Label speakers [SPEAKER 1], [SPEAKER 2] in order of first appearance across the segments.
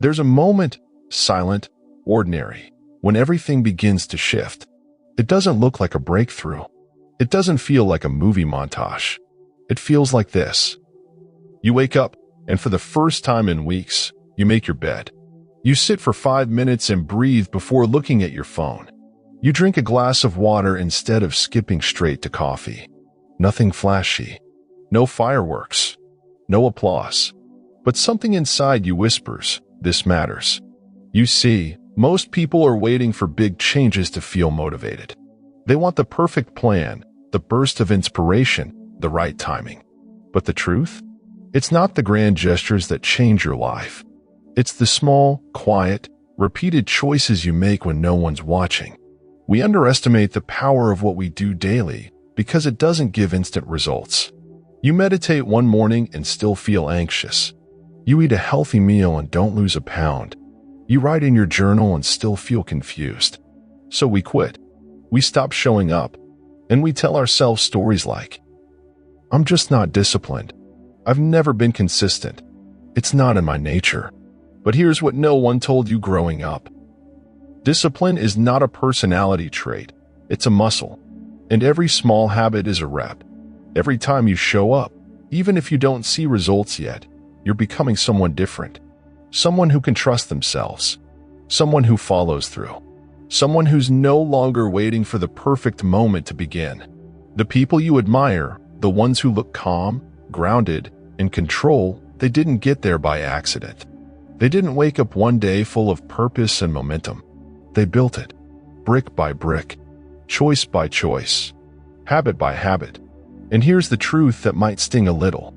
[SPEAKER 1] There's a moment, silent, ordinary, when everything begins to shift. It doesn't look like a breakthrough. It doesn't feel like a movie montage. It feels like this. You wake up, and for the first time in weeks, you make your bed. You sit for 5 minutes and breathe before looking at your phone. You drink a glass of water instead of skipping straight to coffee. Nothing flashy. No fireworks. No applause. But something inside you whispers, this matters. You see, most people are waiting for big changes to feel motivated. They want the perfect plan, the burst of inspiration, the right timing. But the truth? It's not the grand gestures that change your life. It's the small, quiet, repeated choices you make when no one's watching. We underestimate the power of what we do daily because it doesn't give instant results. You meditate one morning and still feel anxious. You eat a healthy meal and don't lose a pound. You write in your journal and still feel confused. So we quit. We stop showing up. And we tell ourselves stories like, I'm just not disciplined. I've never been consistent. It's not in my nature. But here's what no one told you growing up. Discipline is not a personality trait. It's a muscle. And every small habit is a rep. Every time you show up, even if you don't see results yet, you're becoming someone different. Someone who can trust themselves. Someone who follows through. Someone who's no longer waiting for the perfect moment to begin. The people you admire, the ones who look calm, grounded, in control, they didn't get there by accident. They didn't wake up one day full of purpose and momentum. They built it, brick by brick, choice by choice, habit by habit. And here's the truth that might sting a little.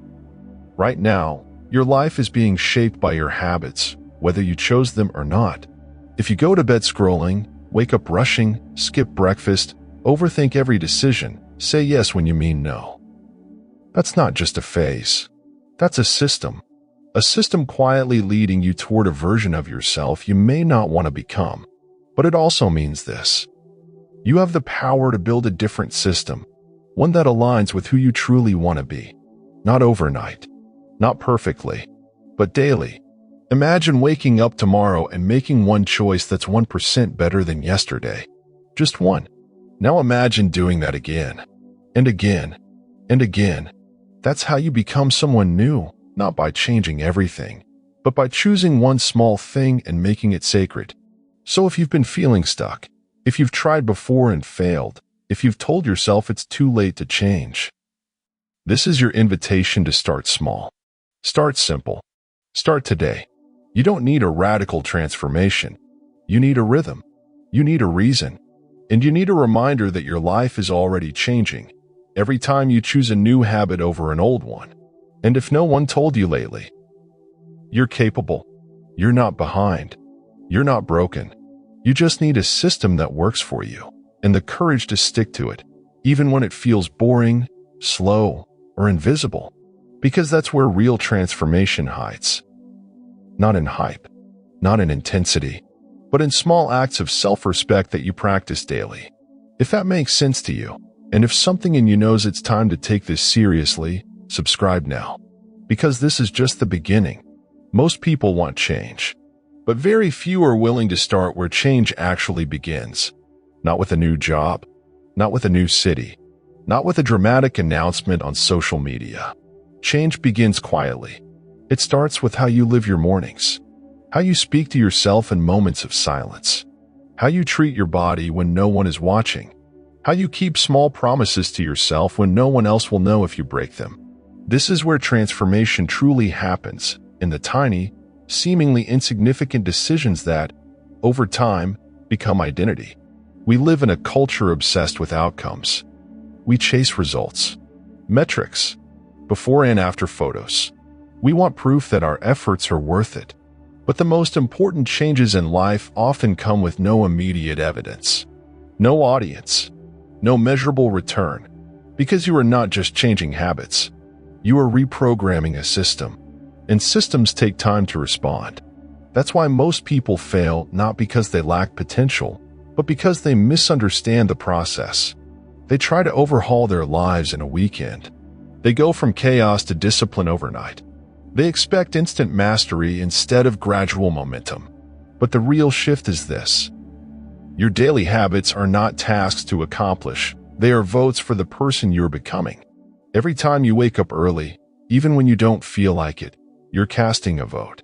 [SPEAKER 1] Right now, your life is being shaped by your habits, whether you chose them or not. If you go to bed scrolling, wake up rushing, skip breakfast, overthink every decision, say yes when you mean no. That's not just a phase. That's a system. A system quietly leading you toward a version of yourself you may not want to become. But it also means this. You have the power to build a different system, one that aligns with who you truly want to be. Not overnight, not perfectly, but daily. Imagine waking up tomorrow and making one choice that's 1% better than yesterday. Just one. Now imagine doing that again, and again, and again. That's how you become someone new. Not by changing everything, but by choosing one small thing and making it sacred. So if you've been feeling stuck, if you've tried before and failed, if you've told yourself it's too late to change, this is your invitation to start small. Start simple. Start today. You don't need a radical transformation. You need a rhythm. You need a reason. And you need a reminder that your life is already changing every time you choose a new habit over an old one. And if no one told you lately, you're capable. You're not behind. You're not broken. You just need a system that works for you and the courage to stick to it, even when it feels boring, slow, or invisible, because that's where real transformation hides. Not in hype, not in intensity, but in small acts of self-respect that you practice daily. If that makes sense to you, and if something in you knows it's time to take this seriously, subscribe now, because this is just the beginning. Most people want change, but very few are willing to start where change actually begins. Not with a new job, not with a new city, not with a dramatic announcement on social media. Change begins quietly. It starts with how you live your mornings, how you speak to yourself in moments of silence, how you treat your body when no one is watching, how you keep small promises to yourself when no one else will know if you break them. This is where transformation truly happens, in the tiny, seemingly insignificant decisions that, over time, become identity. We live in a culture obsessed with outcomes. We chase results, metrics, before and after photos. We want proof that our efforts are worth it. But the most important changes in life often come with no immediate evidence, no audience, no measurable return, because you are not just changing habits. You are reprogramming a system, and systems take time to respond. That's why most people fail, not because they lack potential, but because they misunderstand the process. They try to overhaul their lives in a weekend. They go from chaos to discipline overnight. They expect instant mastery instead of gradual momentum. But the real shift is this. Your daily habits are not tasks to accomplish. They are votes for the person you're becoming. Every time you wake up early, even when you don't feel like it, you're casting a vote.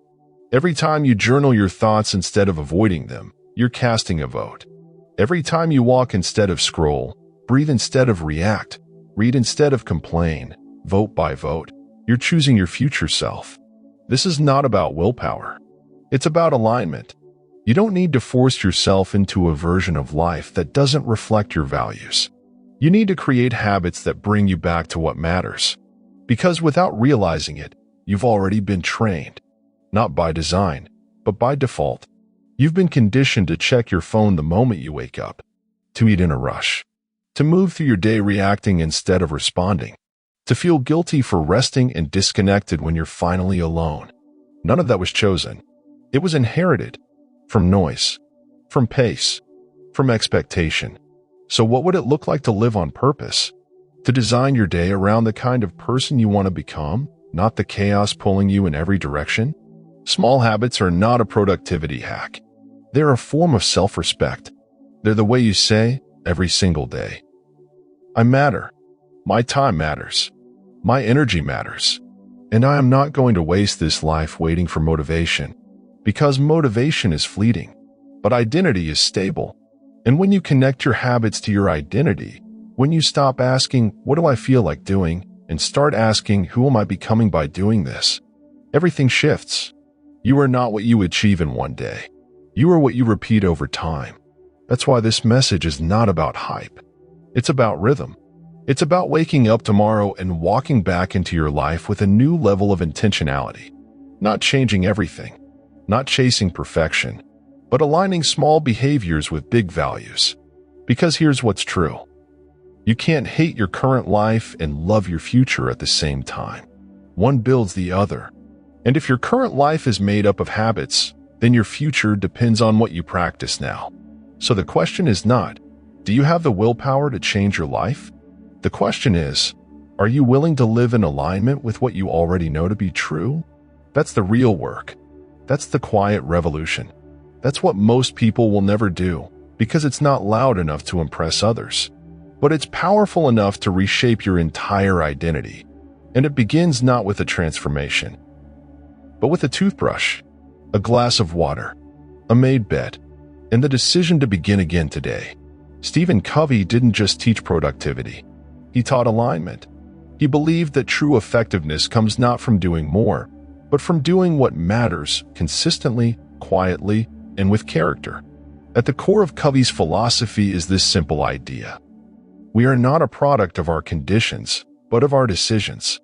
[SPEAKER 1] Every time you journal your thoughts instead of avoiding them, you're casting a vote. Every time you walk instead of scroll, breathe instead of react, read instead of complain, vote by vote, you're choosing your future self. This is not about willpower. It's about alignment. You don't need to force yourself into a version of life that doesn't reflect your values. You need to create habits that bring you back to what matters. Because without realizing it, you've already been trained. Not by design, but by default. You've been conditioned to check your phone the moment you wake up, to eat in a rush, to move through your day reacting instead of responding, to feel guilty for resting and disconnected when you're finally alone. None of that was chosen. It was inherited. From noise, from pace, from expectation. So what would it look like to live on purpose? To design your day around the kind of person you want to become, not the chaos pulling you in every direction? Small habits are not a productivity hack. They're a form of self-respect. They're the way you say, every single day, I matter. My time matters. My energy matters. And I am not going to waste this life waiting for motivation. Because motivation is fleeting, but identity is stable. And when you connect your habits to your identity, when you stop asking, what do I feel like doing, and start asking, who am I becoming by doing this, everything shifts. You are not what you achieve in one day. You are what you repeat over time. That's why this message is not about hype. It's about rhythm. It's about waking up tomorrow and walking back into your life with a new level of intentionality. Not changing everything. Not chasing perfection, but aligning small behaviors with big values. Because here's what's true. You can't hate your current life and love your future at the same time. One builds the other. And if your current life is made up of habits, then your future depends on what you practice now. So the question is not, do you have the willpower to change your life? The question is, are you willing to live in alignment with what you already know to be true? That's the real work. That's the quiet revolution. That's what most people will never do, because it's not loud enough to impress others. But it's powerful enough to reshape your entire identity. And it begins not with a transformation, but with a toothbrush, a glass of water, a made bed, and the decision to begin again today. Stephen Covey didn't just teach productivity. He taught alignment. He believed that true effectiveness comes not from doing more, but from doing what matters consistently, quietly, and with character. At the core of Covey's philosophy is this simple idea. We are not a product of our conditions, but of our decisions.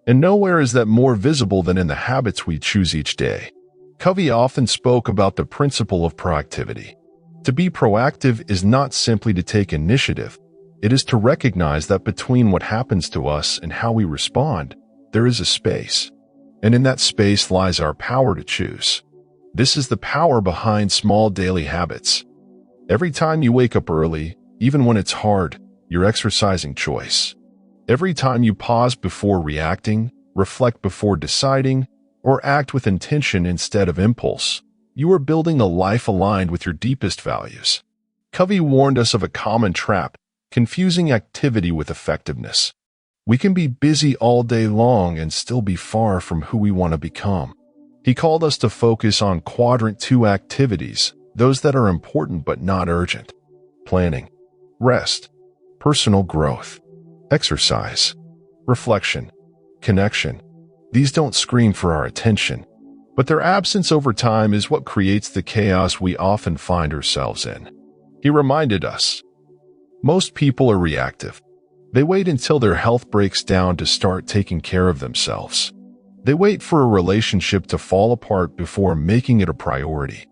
[SPEAKER 1] And nowhere is that more visible than in the habits we choose each day. Covey often spoke about the principle of proactivity. To be proactive is not simply to take initiative. It is to recognize that between what happens to us and how we respond, there is a space. And in that space lies our power to choose. This is the power behind small daily habits. Every time you wake up early, even when it's hard, you're exercising choice. Every time you pause before reacting, reflect before deciding, or act with intention instead of impulse, you are building a life aligned with your deepest values. Covey warned us of a common trap, confusing activity with effectiveness. We can be busy all day long and still be far from who we want to become. He called us to focus on quadrant 2 activities, those that are important but not urgent. Planning, rest, personal growth, exercise, reflection, connection. These don't scream for our attention, but their absence over time is what creates the chaos we often find ourselves in. He reminded us, most people are reactive. They wait until their health breaks down to start taking care of themselves. They wait for a relationship to fall apart before making it a priority.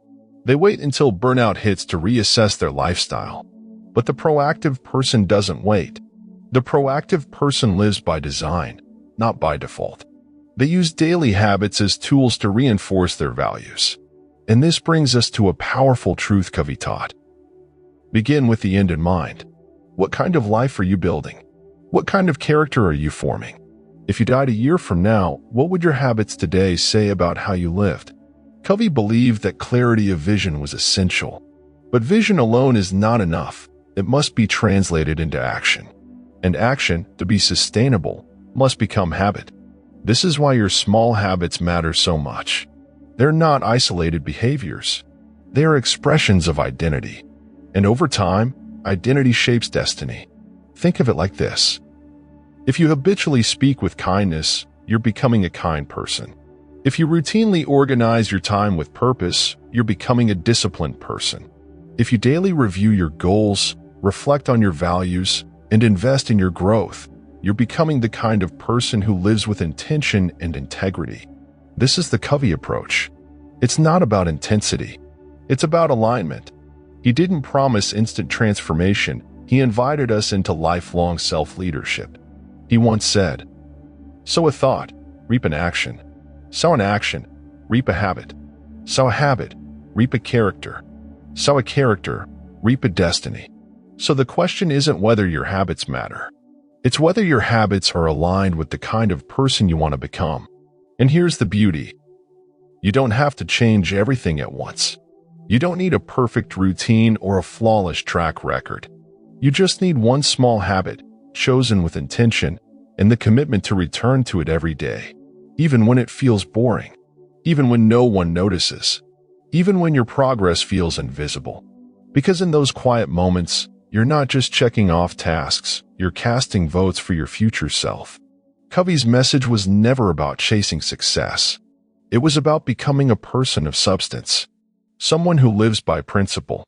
[SPEAKER 1] They wait until burnout hits to reassess their lifestyle. But the proactive person doesn't wait. The proactive person lives by design, not by default. They use daily habits as tools to reinforce their values. And this brings us to a powerful truth Covey taught. Begin with the end in mind. What kind of life are you building? What kind of character are you forming? If you died a year from now, what would your habits today say about how you lived? Covey believed that clarity of vision was essential. But vision alone is not enough. It must be translated into action. And action, to be sustainable, must become habit. This is why your small habits matter so much. They're not isolated behaviors. They are expressions of identity. And over time, identity shapes destiny. Think of it like this. If you habitually speak with kindness, you're becoming a kind person. If you routinely organize your time with purpose, you're becoming a disciplined person. If you daily review your goals, reflect on your values, and invest in your growth, you're becoming the kind of person who lives with intention and integrity. This is the Covey approach. It's not about intensity. It's about alignment. He didn't promise instant transformation. He invited us into lifelong self-leadership. He once said, "Sow a thought, reap an action. Sow an action, reap a habit. Sow a habit, reap a character. Sow a character, reap a destiny." So the question isn't whether your habits matter. It's whether your habits are aligned with the kind of person you want to become. And here's the beauty. You don't have to change everything at once. You don't need a perfect routine or a flawless track record. You just need one small habit, chosen with intention, and the commitment to return to it every day, even when it feels boring, even when no one notices, even when your progress feels invisible. Because in those quiet moments, you're not just checking off tasks, you're casting votes for your future self. Covey's message was never about chasing success. It was about becoming a person of substance, someone who lives by principle,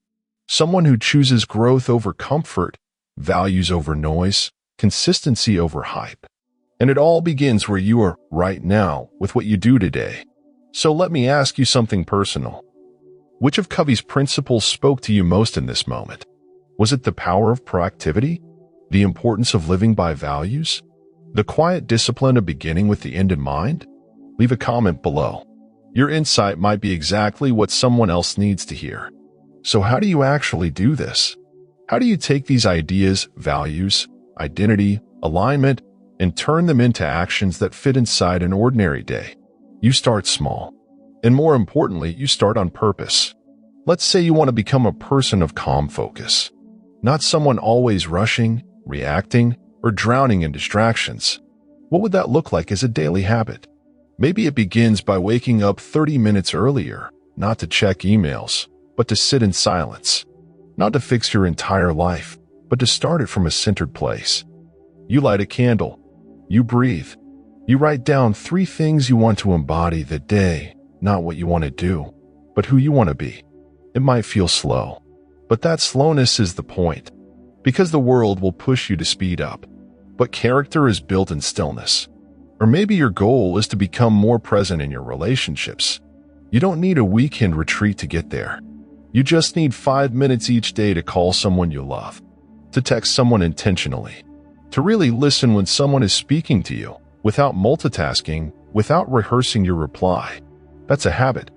[SPEAKER 1] someone who chooses growth over comfort, values over noise, consistency over hype. And it all begins where you are right now with what you do today. So let me ask you something personal. Which of Covey's principles spoke to you most in this moment? Was it the power of proactivity? The importance of living by values? The quiet discipline of beginning with the end in mind? Leave a comment below. Your insight might be exactly what someone else needs to hear. So how do you actually do this? How do you take these ideas, values, identity, alignment, and turn them into actions that fit inside an ordinary day? You start small. And more importantly, you start on purpose. Let's say you want to become a person of calm focus. Not someone always rushing, reacting, or drowning in distractions. What would that look like as a daily habit? Maybe it begins by waking up 30 minutes earlier, not to check emails, but to sit in silence. Not to fix your entire life, but to start it from a centered place. You light a candle. You breathe. You write down 3 things you want to embody that day, not what you want to do, but who you want to be. It might feel slow, but that slowness is the point, because the world will push you to speed up. But character is built in stillness. Or maybe your goal is to become more present in your relationships. You don't need a weekend retreat to get there. You just need 5 minutes each day to call someone you love, to text someone intentionally, to really listen when someone is speaking to you, without multitasking, without rehearsing your reply. That's a habit.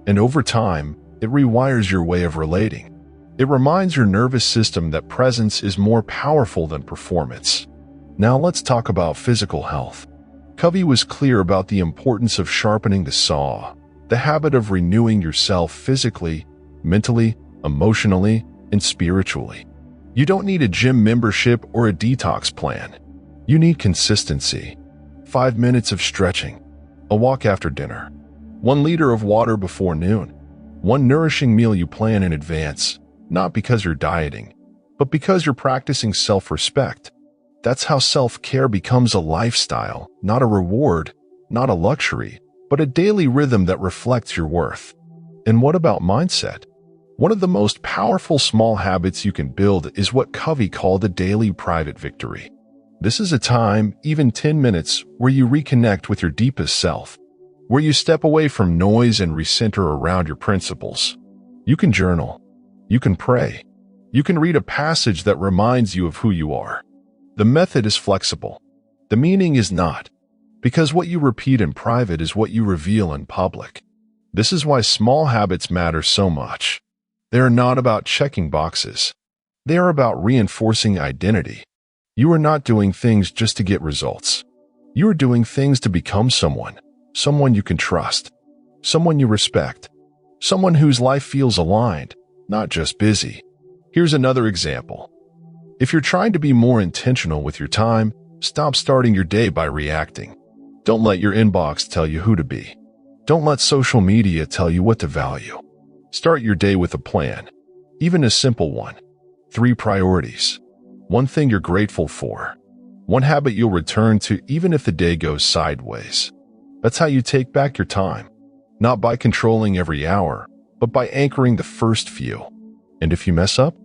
[SPEAKER 1] And over time, it rewires your way of relating. It reminds your nervous system that presence is more powerful than performance. Now let's talk about physical health. Covey was clear about the importance of sharpening the saw, the habit of renewing yourself physically, mentally, emotionally, and spiritually. You don't need a gym membership or a detox plan. You need consistency. 5 minutes of stretching, a walk after dinner, 1 liter of water before noon, 1 nourishing meal you plan in advance, not because you're dieting, but because you're practicing self-respect. That's how self-care becomes a lifestyle, not a reward, not a luxury, but a daily rhythm that reflects your worth. And what about mindset? One of the most powerful small habits you can build is what Covey called a daily private victory. This is a time, even 10 minutes, where you reconnect with your deepest self, where you step away from noise and recenter around your principles. You can journal. You can pray. You can read a passage that reminds you of who you are. The method is flexible. The meaning is not, because what you repeat in private is what you reveal in public. This is why small habits matter so much. They are not about checking boxes. They are about reinforcing identity. You are not doing things just to get results. You are doing things to become someone you can trust, someone you respect, someone whose life feels aligned, not just busy. Here's another example. If you're trying to be more intentional with your time, stop starting your day by reacting. Don't let your inbox tell you who to be. Don't let social media tell you what to value. Start your day with a plan, even a simple one. 3 priorities. 1 thing you're grateful for. 1 habit you'll return to even if the day goes sideways. That's how you take back your time. Not by controlling every hour, but by anchoring the first few. And if you mess up,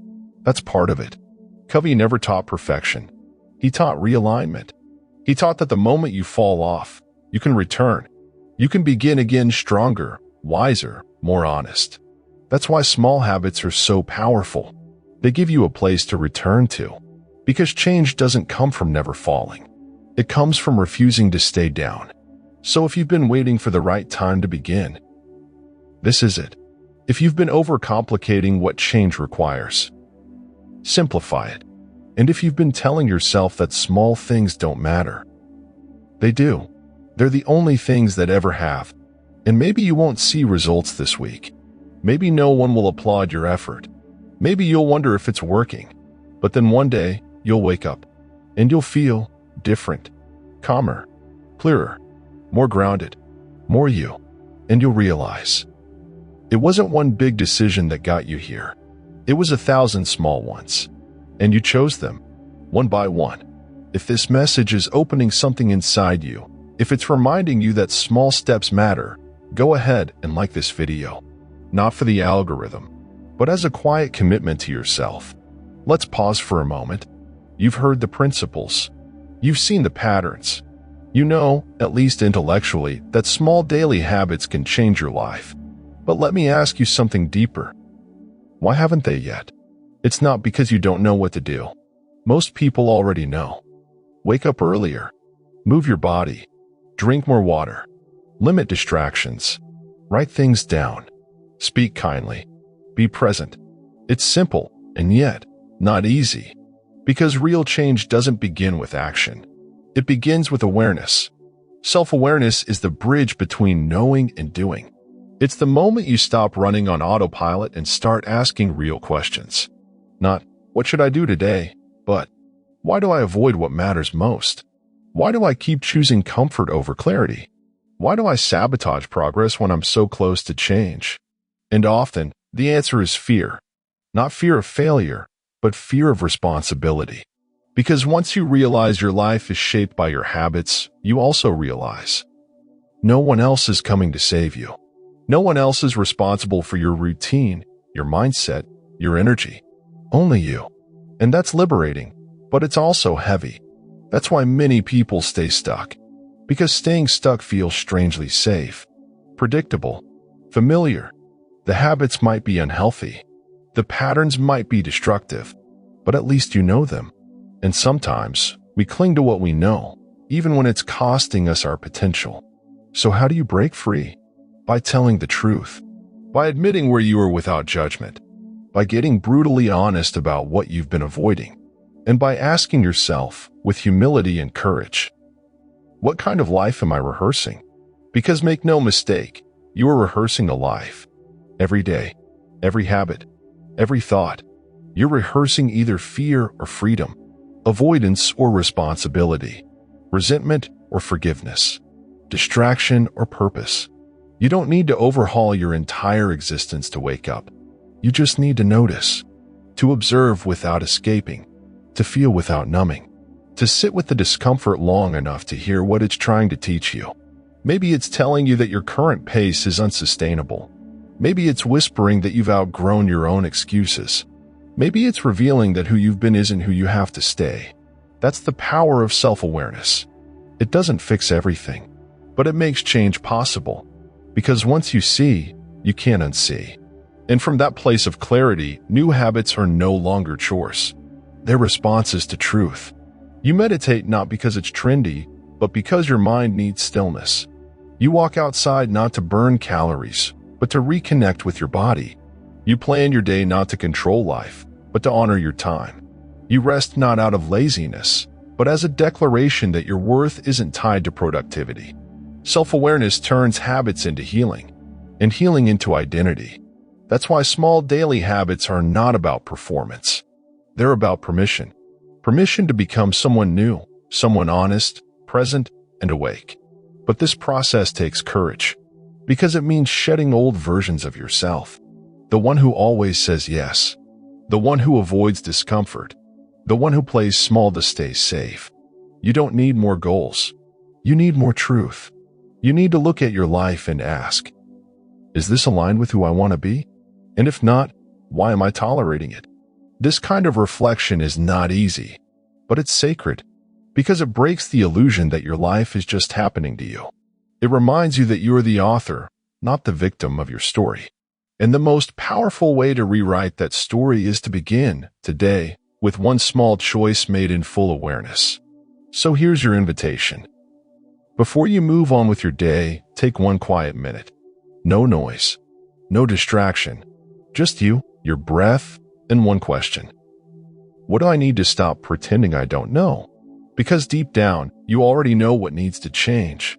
[SPEAKER 1] that's part of it. Covey never taught perfection. He taught realignment. He taught that the moment you fall off, you can return. You can begin again stronger, wiser, more honest. That's why small habits are so powerful. They give you a place to return to. Because change doesn't come from never falling. It comes from refusing to stay down. So if you've been waiting for the right time to begin, this is it. If you've been overcomplicating what change requires, simplify it. And if you've been telling yourself that small things don't matter, they do. They're the only things that ever have. And maybe you won't see results this week. Maybe no one will applaud your effort. Maybe you'll wonder if it's working. But then one day, you'll wake up and you'll feel different, calmer, clearer, more grounded, more you. And you'll realize it wasn't one big decision that got you here. It was 1,000 small ones. And you chose them, one by one. If this message is opening something inside you, if it's reminding you that small steps matter, go ahead and like this video. Not for the algorithm, but as a quiet commitment to yourself. Let's pause for a moment. You've heard the principles. You've seen the patterns. You know, at least intellectually, that small daily habits can change your life. But let me ask you something deeper. Why haven't they yet? It's not because you don't know what to do. Most people already know. Wake up earlier. Move your body. Drink more water. Limit distractions. Write things down. Speak kindly. Be present. It's simple, and yet not easy. Because real change doesn't begin with action. It begins with awareness. Self-awareness is the bridge between knowing and doing. It's the moment you stop running on autopilot and start asking real questions. Not, what should I do today? But, why do I avoid what matters most? Why do I keep choosing comfort over clarity? Why do I sabotage progress when I'm so close to change? And often, the answer is fear. Not fear of failure, but fear of responsibility. Because once you realize your life is shaped by your habits, you also realize no one else is coming to save you. No one else is responsible for your routine, your mindset, your energy. Only you. And that's liberating, but it's also heavy. That's why many people stay stuck. Because staying stuck feels strangely safe, predictable, familiar. The habits might be unhealthy. The patterns might be destructive, but at least you know them. And sometimes we cling to what we know, even when it's costing us our potential. So how do you break free? By telling the truth. By admitting where you are without judgment. By getting brutally honest about what you've been avoiding. And by asking yourself, with humility and courage, what kind of life am I rehearsing? Because make no mistake, you are rehearsing a life. Every day, every habit, every thought. You're rehearsing either fear or freedom, avoidance or responsibility, resentment or forgiveness, distraction or purpose. You don't need to overhaul your entire existence to wake up. You just need to notice, to observe without escaping, to feel without numbing, to sit with the discomfort long enough to hear what it's trying to teach you. Maybe it's telling you that your current pace is unsustainable. Maybe it's whispering that you've outgrown your own excuses. Maybe it's revealing that who you've been isn't who you have to stay. That's the power of self-awareness. It doesn't fix everything, but it makes change possible. Because once you see, you can't unsee. And from that place of clarity, new habits are no longer chores. They're responses to truth. You meditate not because it's trendy, but because your mind needs stillness. You walk outside not to burn calories, but to reconnect with your body. You plan your day not to control life, but to honor your time. You rest not out of laziness, but as a declaration that your worth isn't tied to productivity. Self-awareness turns habits into healing, and healing into identity. That's why small daily habits are not about performance. They're about permission. Permission to become someone new, someone honest, present, and awake. But this process takes courage, because it means shedding old versions of yourself. The one who always says yes. The one who avoids discomfort. The one who plays small to stay safe. You don't need more goals. You need more truth. You need to look at your life and ask, is this aligned with who I want to be? And if not, why am I tolerating it? This kind of reflection is not easy, but it's sacred, because it breaks the illusion that your life is just happening to you. It reminds you that you are the author, not the victim of your story. And the most powerful way to rewrite that story is to begin, today, with one small choice made in full awareness. So here's your invitation. Before you move on with your day, take one quiet minute. No noise, no distraction, just you, your breath, and one question. What do I need to stop pretending I don't know? Because deep down, you already know what needs to change.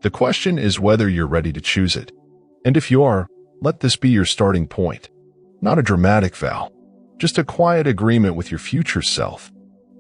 [SPEAKER 1] The question is whether you're ready to choose it. And if you are, let this be your starting point. Not a dramatic vow, just a quiet agreement with your future self.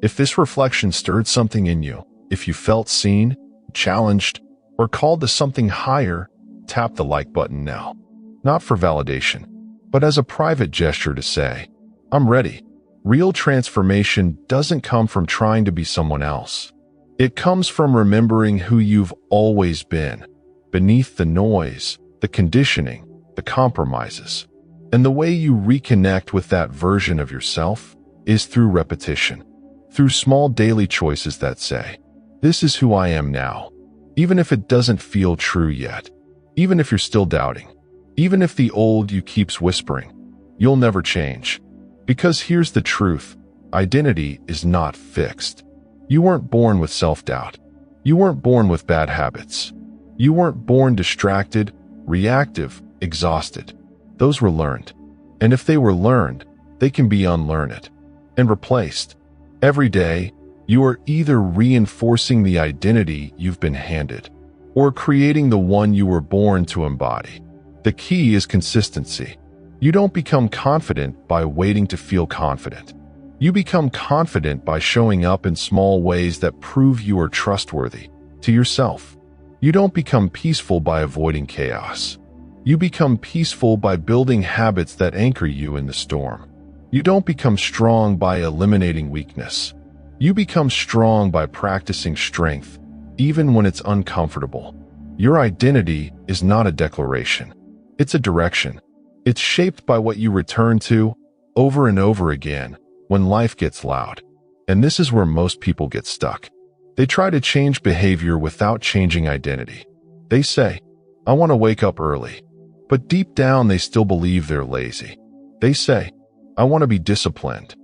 [SPEAKER 1] If this reflection stirred something in you, if you felt seen, challenged, or called to something higher, tap the like button now. Not for validation, but as a private gesture to say, I'm ready. Real transformation doesn't come from trying to be someone else. It comes from remembering who you've always been, beneath the noise, the conditioning, the compromises. And the way you reconnect with that version of yourself is through repetition, through small daily choices that say, this is who I am now, even if it doesn't feel true yet, even if you're still doubting, even if the old you keeps whispering, you'll never change. Because here's the truth, identity is not fixed. You weren't born with self-doubt. You weren't born with bad habits. You weren't born distracted, reactive, exhausted. Those were learned. And if they were learned, they can be unlearned and replaced. Every day, you are either reinforcing the identity you've been handed or creating the one you were born to embody. The key is consistency. You don't become confident by waiting to feel confident. You become confident by showing up in small ways that prove you are trustworthy to yourself. You don't become peaceful by avoiding chaos. You become peaceful by building habits that anchor you in the storm. You don't become strong by eliminating weakness. You become strong by practicing strength, even when it's uncomfortable. Your identity is not a declaration. It's a direction. It's shaped by what you return to over and over again when life gets loud. And this is where most people get stuck. They try to change behavior without changing identity. They say, I want to wake up early. But deep down, they still believe they're lazy. They say, I want to be disciplined.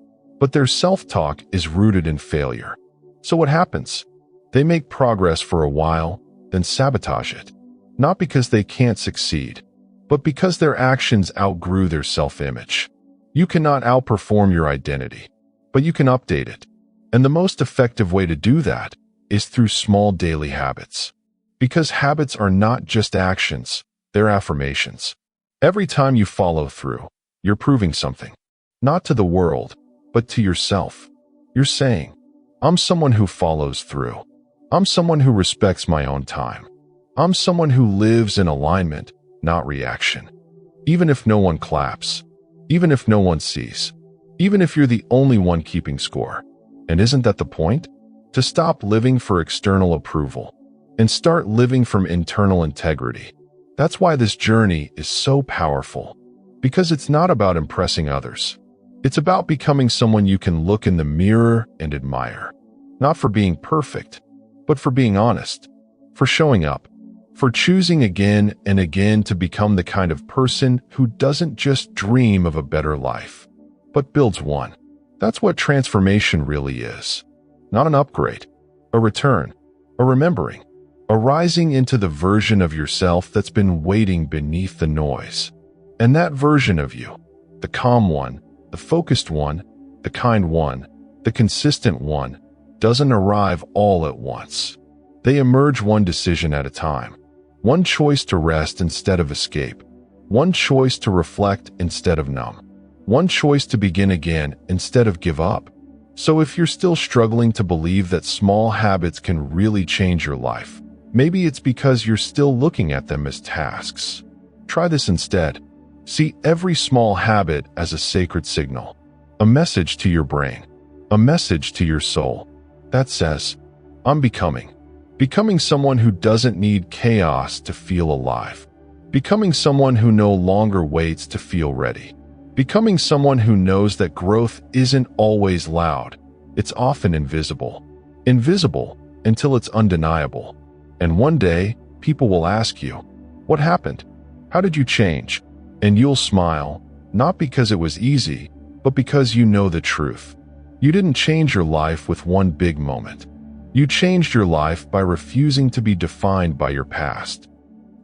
[SPEAKER 1] But their self-talk is rooted in failure. So what happens? They make progress for a while, then sabotage it. Not because they can't succeed, but because their actions outgrew their self-image. You cannot outperform your identity, but you can update it. And the most effective way to do that is through small daily habits. Because habits are not just actions, they're affirmations. Every time you follow through, you're proving something. Not to the world, but to yourself. You're saying, I'm someone who follows through. I'm someone who respects my own time. I'm someone who lives in alignment, not reaction. Even if no one claps, even if no one sees, even if you're the only one keeping score. And isn't that the point? To stop living for external approval and start living from internal integrity. That's why this journey is so powerful, because it's not about impressing others. It's about becoming someone you can look in the mirror and admire. Not for being perfect, but for being honest, for showing up, for choosing again and again to become the kind of person who doesn't just dream of a better life, but builds one. That's what transformation really is. Not an upgrade, a return, a remembering, a rising into the version of yourself that's been waiting beneath the noise. And that version of you, the calm one, the focused one, the kind one, the consistent one, doesn't arrive all at once. They emerge one decision at a time. One choice to rest instead of escape. One choice to reflect instead of numb. One choice to begin again instead of give up. So if you're still struggling to believe that small habits can really change your life, maybe it's because you're still looking at them as tasks. Try this instead. See every small habit as a sacred signal, a message to your brain, a message to your soul that says, I'm becoming someone who doesn't need chaos to feel alive, becoming someone who no longer waits to feel ready, becoming someone who knows that growth isn't always loud, it's often invisible until it's undeniable. And one day, people will ask you, what happened? How did you change? And you'll smile, not because it was easy, but because you know the truth. You didn't change your life with one big moment. You changed your life by refusing to be defined by your past,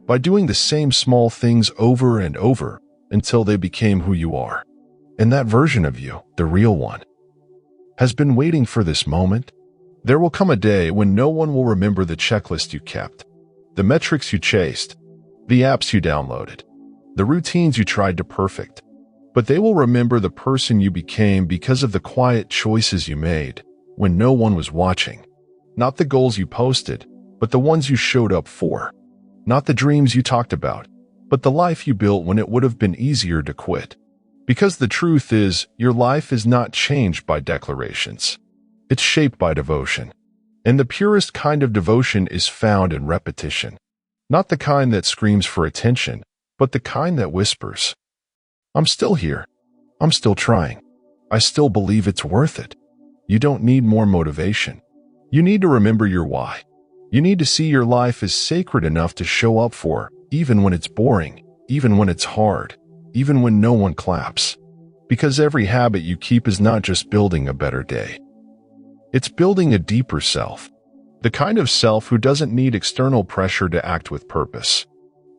[SPEAKER 1] by doing the same small things over and over until they became who you are. And that version of you, the real one, has been waiting for this moment. There will come a day when no one will remember the checklist you kept, the metrics you chased, the apps you downloaded, the routines you tried to perfect. But they will remember the person you became because of the quiet choices you made when no one was watching. Not the goals you posted, but the ones you showed up for. Not the dreams you talked about, but the life you built when it would have been easier to quit. Because the truth is, your life is not changed by declarations. It's shaped by devotion. And the purest kind of devotion is found in repetition. Not the kind that screams for attention, but the kind that whispers, I'm still here. I'm still trying. I still believe it's worth it. You don't need more motivation. You need to remember your why. You need to see your life as sacred enough to show up for, even when it's boring, even when it's hard, even when no one claps. Because every habit you keep is not just building a better day. It's building a deeper self. The kind of self who doesn't need external pressure to act with purpose.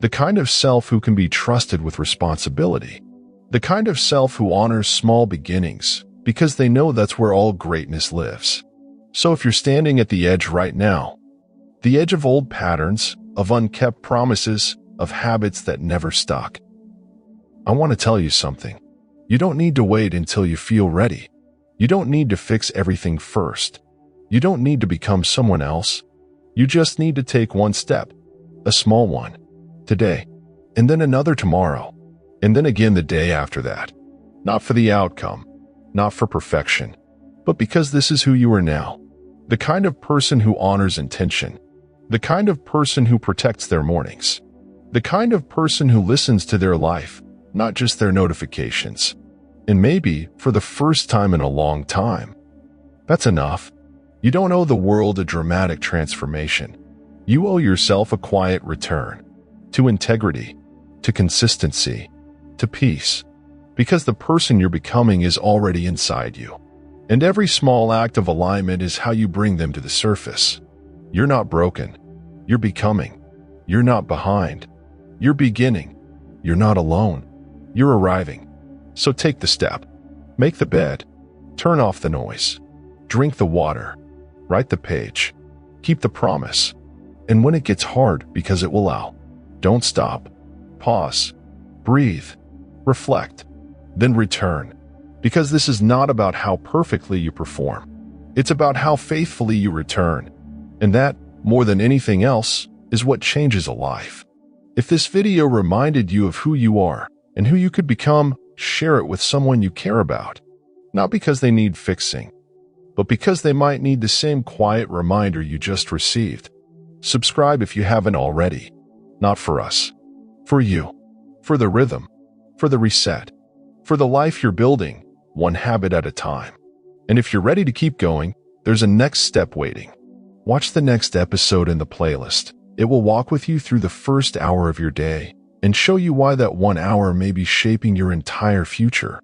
[SPEAKER 1] The kind of self who can be trusted with responsibility. The kind of self who honors small beginnings because they know that's where all greatness lives. So if you're standing at the edge right now, the edge of old patterns, of unkept promises, of habits that never stuck, I want to tell you something. You don't need to wait until you feel ready. You don't need to fix everything first. You don't need to become someone else. You just need to take one step, a small one, today, and then another tomorrow, and then again the day after that. Not for the outcome, not for perfection, but because this is who you are now. The kind of person who honors intention. The kind of person who protects their mornings. The kind of person who listens to their life, not just their notifications. And maybe, for the first time in a long time, that's enough. You don't owe the world a dramatic transformation. You owe yourself a quiet return. To integrity, to consistency, to peace. Because the person you're becoming is already inside you. And every small act of alignment is how you bring them to the surface. You're not broken. You're becoming. You're not behind. You're beginning. You're not alone. You're arriving. So take the step. Make the bed. Turn off the noise. Drink the water. Write the page. Keep the promise. And when it gets hard, because it will out, don't stop. Pause. Breathe. Reflect. Then return. Because this is not about how perfectly you perform. It's about how faithfully you return. And that, more than anything else, is what changes a life. If this video reminded you of who you are and who you could become, share it with someone you care about. Not because they need fixing, but because they might need the same quiet reminder you just received. Subscribe if you haven't already. Not for us. For you. For the rhythm. For the reset. For the life you're building, one habit at a time. And if you're ready to keep going, there's a next step waiting. Watch the next episode in the playlist. It will walk with you through the first hour of your day and show you why that 1 hour may be shaping your entire future.